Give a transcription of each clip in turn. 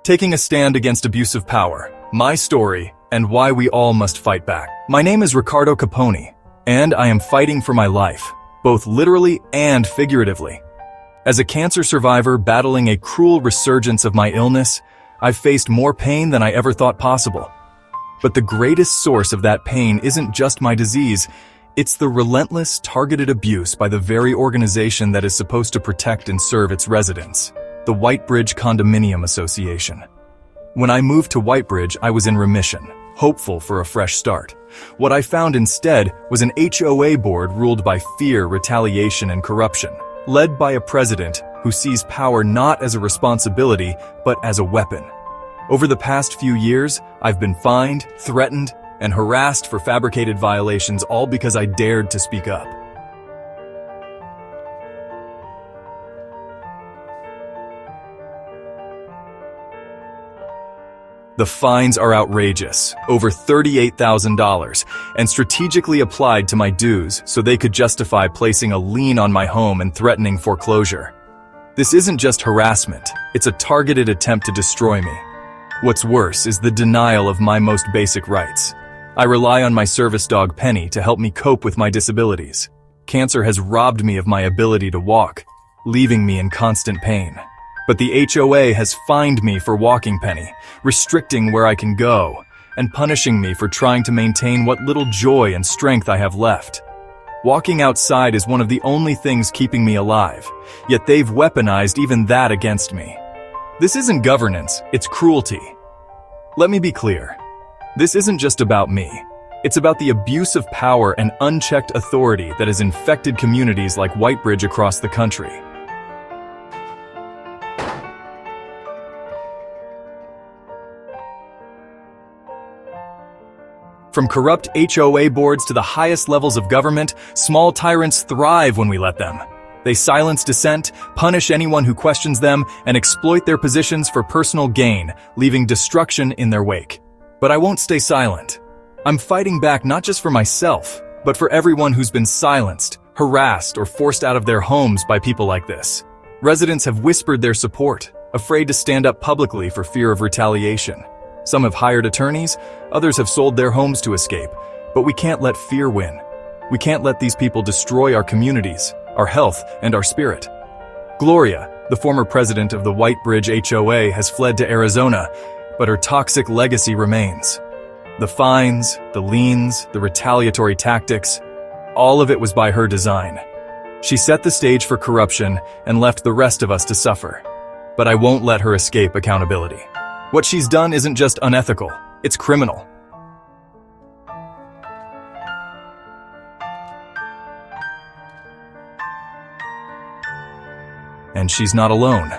taking a stand against abuse of power, my story, and why we all must fight back. My name is Ricardo Capone, and I am fighting for my life, both literally and figuratively. As a cancer survivor battling a cruel resurgence of my illness, I've faced more pain than I ever thought possible. But the greatest source of that pain isn't just my disease, it's the relentless, targeted abuse by the very organization that is supposed to protect and serve its residents, the Whitebridge Condominium Association. When I moved to Whitebridge, I was in remission, hopeful for a fresh start. What I found instead was an HOA board ruled by fear, retaliation, and corruption, led by a president who sees power not as a responsibility, but as a weapon. Over the past few years, I've been fined, threatened, and harassed for fabricated violations, all because I dared to speak up. The fines are outrageous, over $38,000, and strategically applied to my dues so they could justify placing a lien on my home and threatening foreclosure. This isn't just harassment, it's a targeted attempt to destroy me. What's worse is the denial of my most basic rights. I rely on my service dog Penny to help me cope with my disabilities. Cancer has robbed me of my ability to walk, leaving me in constant pain. But the HOA has fined me for walking Penny, restricting where I can go, and punishing me for trying to maintain what little joy and strength I have left. Walking outside is one of the only things keeping me alive, yet they've weaponized even that against me. This isn't governance, it's cruelty. Let me be clear. This isn't just about me. It's about the abuse of power and unchecked authority that has infected communities like Whitebridge across the country. From corrupt HOA boards to the highest levels of government, small tyrants thrive when we let them. They silence dissent, punish anyone who questions them, and exploit their positions for personal gain, leaving destruction in their wake. But I won't stay silent. I'm fighting back not just for myself, but for everyone who's been silenced, harassed, or forced out of their homes by people like this. Residents have whispered their support, afraid to stand up publicly for fear of retaliation. Some have hired attorneys, others have sold their homes to escape, but we can't let fear win. We can't let these people destroy our communities, our health, and our spirit. Gloria, the former president of the Whitebridge HOA, has fled to Arizona, but her toxic legacy remains. The fines, the liens, the retaliatory tactics, all of it was by her design. She set the stage for corruption and left the rest of us to suffer. But I won't let her escape accountability. What she's done isn't just unethical, it's criminal. And she's not alone.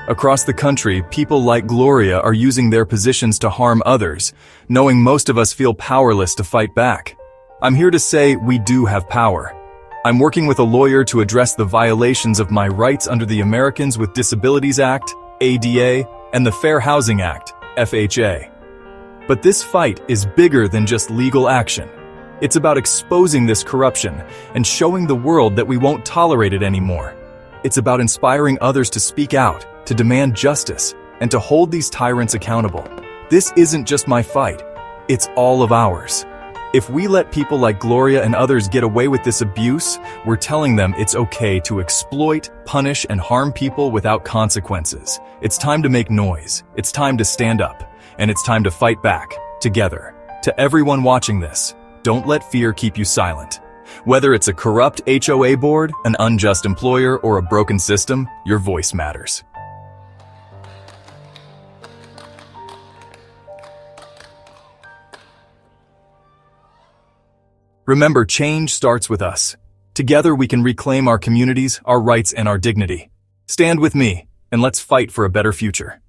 Across the country, people like Gloria are using their positions to harm others, knowing most of us feel powerless to fight back. I'm here to say we do have power. I'm working with a lawyer to address the violations of my rights under the Americans with Disabilities Act, ADA, and the Fair Housing Act, FHA. But this fight is bigger than just legal action. It's about exposing this corruption and showing the world that we won't tolerate it anymore. It's about inspiring others to speak out, to demand justice, and to hold these tyrants accountable. This isn't just my fight, it's all of ours. If we let people like Gloria and others get away with this abuse, we're telling them it's okay to exploit, punish, and harm people without consequences. It's time to make noise, it's time to stand up, and it's time to fight back, together. To everyone watching this, don't let fear keep you silent. Whether it's a corrupt HOA board, an unjust employer, or a broken system, your voice matters. Remember, change starts with us. Together we can reclaim our communities, our rights, and our dignity. Stand with me, and let's fight for a better future.